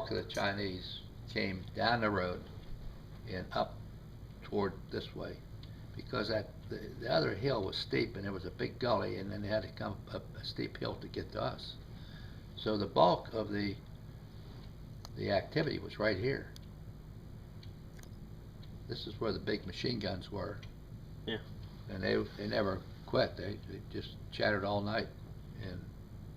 The Chinese came down the road and up toward this way because the other hill was steep and there was a big gully and then they had to come up a steep hill to get to us. So the bulk of the activity was right here. This is where the big machine guns were. Yeah. And they never quit. They just chattered all night and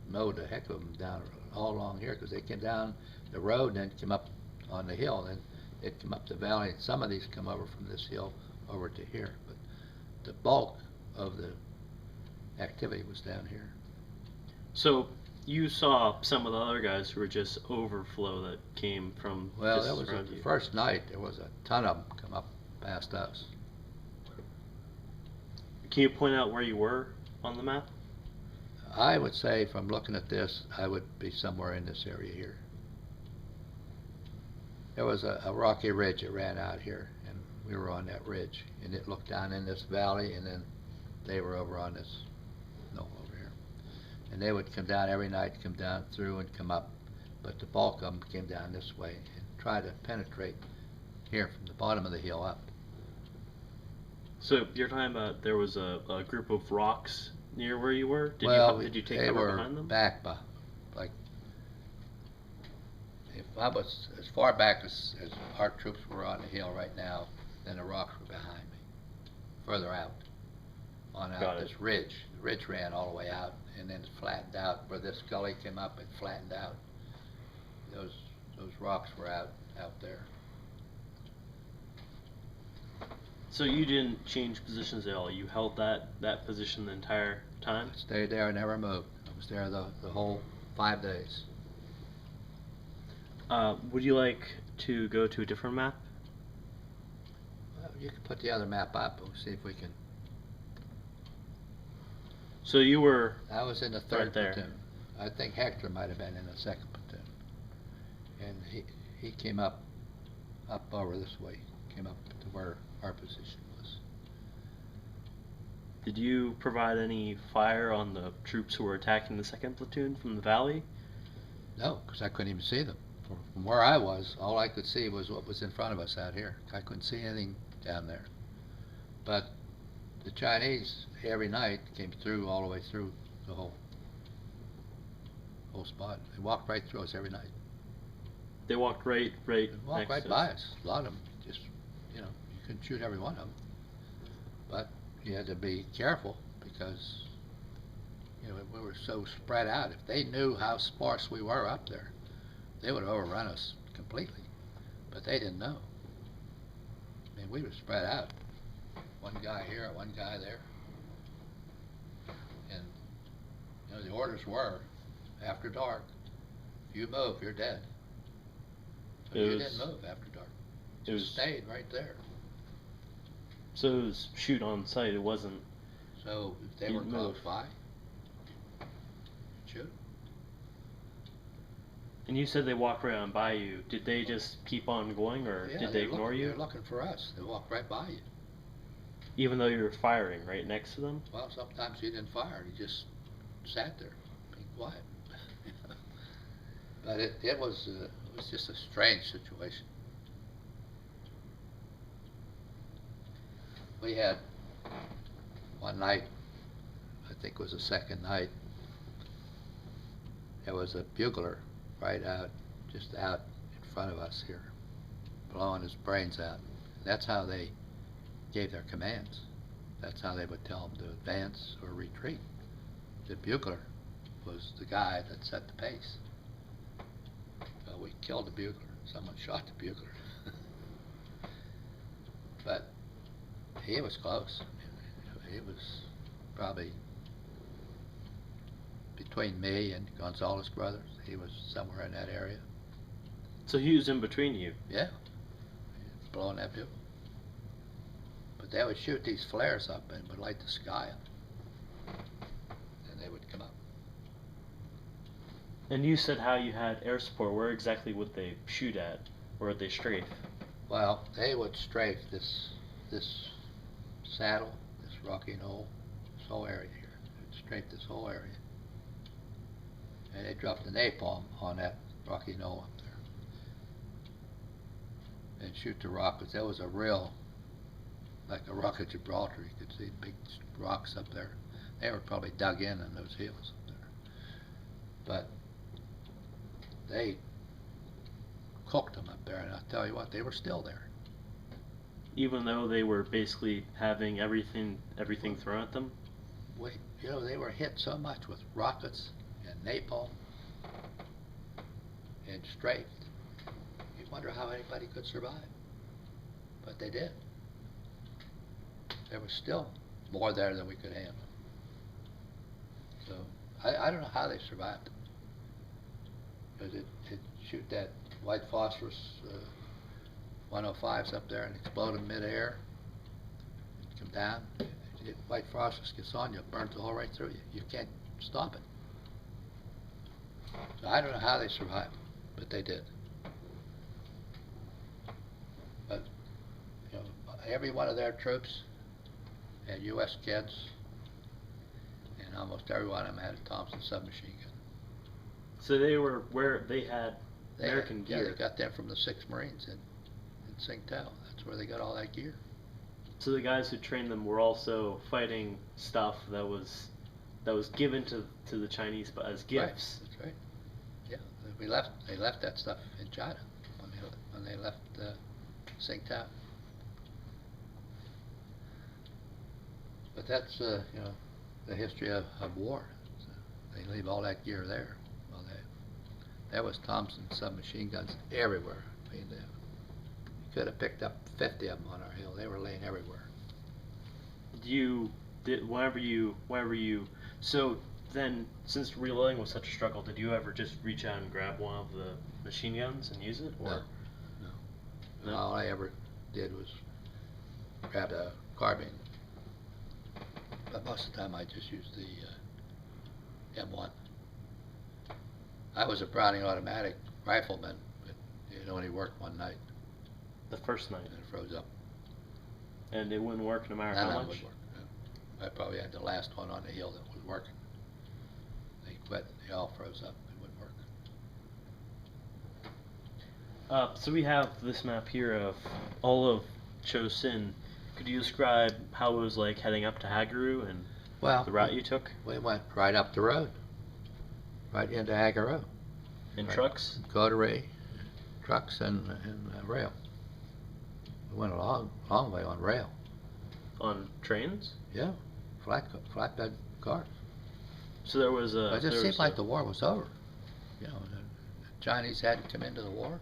mowed the heck of them down all along here because they came down the road and then came up on the hill. Then they'd come up the valley, and some of these come over from this hill over to here. But the bulk of the activity was down here. So you saw some of the other guys who were just overflow that came from Well, just that was around the you. first night. There was a ton of them come up past us. Can you point out where you were on the map? I would say from looking at this, I would be somewhere in this area here. There was a rocky ridge that ran out here, and we were on that ridge, and it looked down in this valley, and then they were over on this knoll over here. And they would come down every night, come down through and come up, but the bulk of them came down this way and try to penetrate here from the bottom of the hill up. So you're talking about there was a group of rocks near where you were? Did you take they cover were behind them? back by, like, if I was as far back as our troops were on the hill right now, then the rocks were behind me, further out, on out Got this it. ridge. The ridge ran all the way out, and then it flattened out. Where this gully came up, it flattened out. Those rocks were out there. So you didn't change positions at all. You held that position the entire time? I stayed there, never moved. I was there the whole 5 days. Would you like to go to a different map? Well, you can put the other map up. We'll see if we can. So you were I was in the right 3rd there. platoon. I think Hector might have been in the 2nd platoon. And he came up over this way, came up to where our position was. Did you provide any fire on the troops who were attacking the 2nd platoon from the valley? No, because I couldn't even see them. From where I was, all I could see was what was in front of us out here. I couldn't see anything down there. But the Chinese, every night, came through all the way through the whole spot. They walked right through us every night. They walked right They walked next right to by us. us. A lot of them, just, you couldn't shoot every one of them. But you had to be careful because, we were so spread out. If they knew how sparse we were up there, they would have overrun us completely. But they didn't know. I mean, we were spread out. One guy here, one guy there. And, the orders were, after dark, if you move, you're dead. So you didn't move after dark. Just stayed right there. So it was shoot on sight. It wasn't. So if they were close by, shoot. And you said they walked right on by you. Did they just keep on going, or did they ignore you? They're looking for us. They walked right by you. Even though you were firing right next to them? Well, sometimes you didn't fire. You just sat there, being quiet. But it was just a strange situation. We had one night, I think it was the 2nd night, there was a bugler right out, just out in front of us here, blowing his brains out. That's how they gave their commands. That's how they would tell them to advance or retreat. The bugler was the guy that set the pace. So we killed the bugler. Someone shot the bugler. But he was close. He was probably between me and Gonzalez brothers. He was somewhere in that area. So he was in between you? Yeah. He was blowing that bugle. But they would shoot these flares up and would light the sky up. And they would come up. And you said how you had air support. Where exactly would they shoot at? Where would they strafe? Well, they would strafe this saddle, this rocky knoll, this whole area here. They'd strafe this whole area. And they dropped the napalm on that rocky knoll up there. and shoot the rockets. That was a real, like a rock at Gibraltar. You could see big rocks up there. They were probably dug in those hills up there. But they cooked them up there, and I'll tell you what, they were still there. Even though they were basically having everything thrown at them? You know, they were hit so much with rockets and napalm and strafed. You wonder how anybody could survive. But they did. There was still more there than we could handle. So I don't know how they survived. Because it shoot that white phosphorus 105s up there and explode in midair, and come down. White phosphorus gets on you, it burns the whole right through you. You can't stop it. So I don't know how they survived, but they did. But you know, every one of their troops had U.S. kids, and almost every one of them had a Thompson submachine gun. So they were where they had American gear. Yeah, they got that from the 6th Marines in Tsingtao. That's where they got all that gear. So the guys who trained them were also fighting stuff that was given to the Chinese as gifts. Right, that's right. Yeah, they left that stuff in China when they left Tsingtao. But that's you know, the history of war. So they leave all that gear there. Well, that was Thompson submachine guns everywhere. I mean, you could have picked up 50 of them on our hill. They were laying everywhere. So then, since reloading was such a struggle, did you ever just reach out and grab one of the machine guns and use it? Or? No. All I ever did was grab a carbine. But most of the time I just used the M1. I was a Browning automatic rifleman, but it only worked one night. The first night? And it froze up. And it wouldn't work no matter None how of much? them would work. No. I probably had the last one on the hill that was working. They quit. They all froze up. It wouldn't work. So we have this map here of all of Chosin. Could you describe how it was like heading up to Hagaru and the route you took? We went right up the road, right into Hagaru. In trucks? Coterie, trucks and rail. We went a long way on rail. On trains? Yeah, flatbed cars. So there was a... It just seemed like the war was over. You know, the Chinese hadn't come into the war.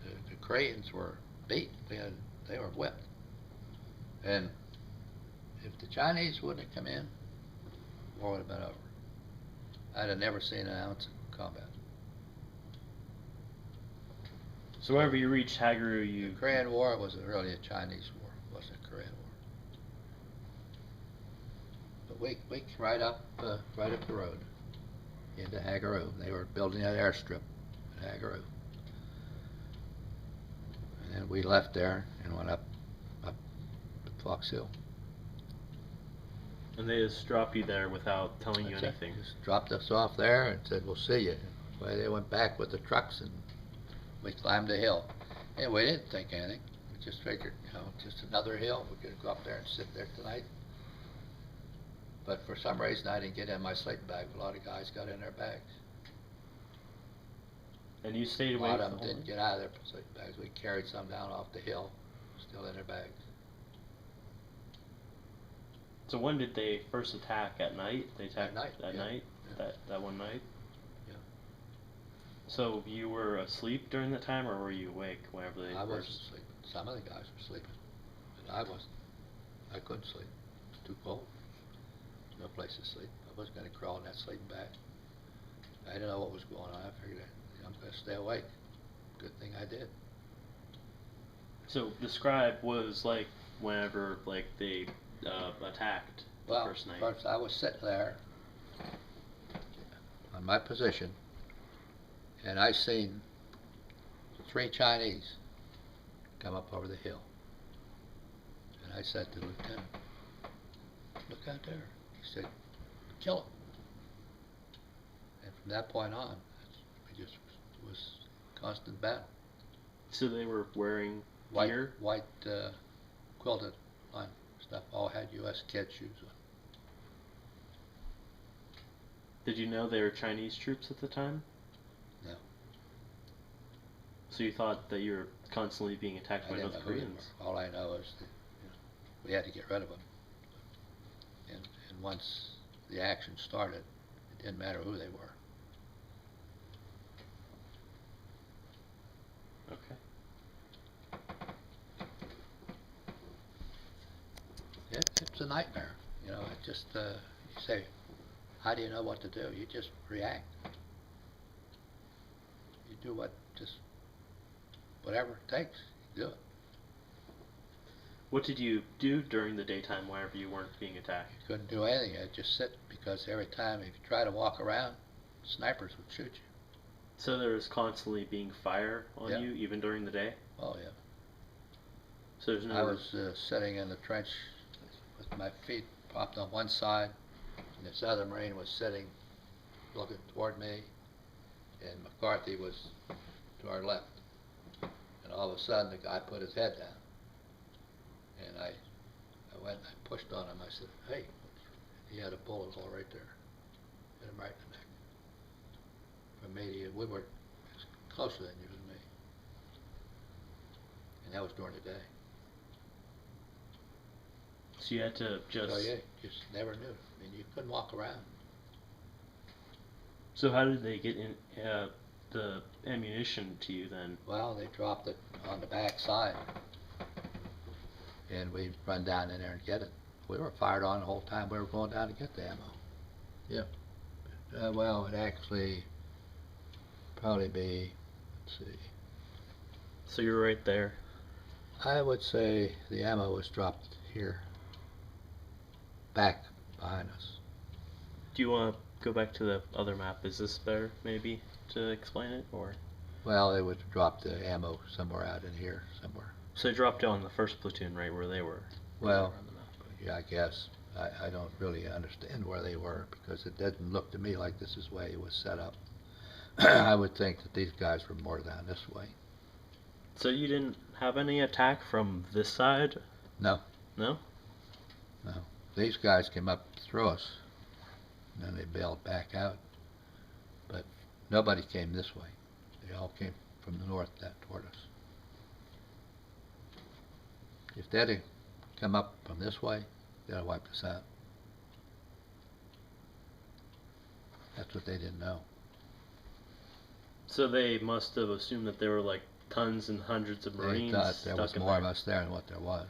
The Koreans were beat. They were whipped. And if the Chinese wouldn't have come in, the war would have been over. I'd have never seen an ounce of combat. So wherever you reached Hagaru, The Korean War was really a Chinese war. It wasn't a Korean war. But we right up the road into Hagaru. They were building that airstrip at Hagaru. And then we left there and went up Fox Hill. And they just dropped you there without telling you anything? Just dropped us off there and said, we'll see you. Well, they went back with the trucks and we climbed the hill. And we didn't think anything. We just figured, you know, just another hill. We could go up there and sit there tonight. But for some reason, I didn't get in my sleeping bag. A lot of guys got in their bags. And you stayed away A from lot of them didn't get out of their sleeping bags. We carried some down off the hill, still in their bags. So when did they first attack? At night? They attacked at night. Yeah. That one night? Yeah. So you were asleep during that time, or were you awake whenever they I wasn't sleeping. Some of the guys were sleeping, but I wasn't. I couldn't sleep. It was too cold. No place to sleep. I wasn't going to crawl in that sleeping bag. I didn't know what was going on. I figured I'm going to stay awake. Good thing I did. So describe was like whenever like they attacked the first night. First I was sitting there on my position, and I seen 3 Chinese come up over the hill. And I said to the lieutenant, "Look out there." He said, "Kill them." And from that point on, it was constant battle. So they were wearing White, gear? white quilted line stuff. All had U.S. kid shoes on. Did you know they were Chinese troops at the time? No. So you thought that you were constantly being attacked by North Koreans? All I know is that we had to get rid of them. And once the action started, it didn't matter who they were. Okay. It's a nightmare. It just, you say, how do you know what to do? You just react. You do whatever it takes, you do it. What did you do during the daytime whenever you weren't being attacked? You couldn't do anything. I'd just sit, because every time if you try to walk around, snipers would shoot you. So there was constantly being fire on you, even during the day? Oh, yeah. So there's no... I was sitting in the trench with my feet propped on one side, and this other Marine was sitting looking toward me, and McCarthy was to our left. And all of a sudden, the guy put his head down. And I went and I pushed on him. I said, hey, he had a bullet hole right there. Hit him right in the neck. For me, we were closer than you and me. And that was during the day. So you had to just... So yeah, just never knew. I mean, you couldn't walk around. So how did they get in the ammunition to you then? Well, they dropped it on the back side. And we'd run down in there and get it. We were fired on the whole time we were going down to get the ammo. Yeah. Well, it actually probably be, let's see. So you were right there? I would say the ammo was dropped here, back behind us. Do you want to go back to the other map? Is this better, maybe, to explain it, or? Well, they would drop the ammo somewhere out in here, somewhere. So they dropped it on the first platoon, right where they were? Well, yeah, I guess. I don't really understand where they were, because it doesn't look to me like this is the way it was set up. I would think that these guys were more down this way. So you didn't have any attack from this side? No. No? No. These guys came up through us, and then they bailed back out. But nobody came this way. They all came from the north toward us. If they'd have come up from this way, they'd have wiped us out. That's what they didn't know. So they must have assumed that there were like tons and hundreds of Marines. They thought there was more of us there than what there was.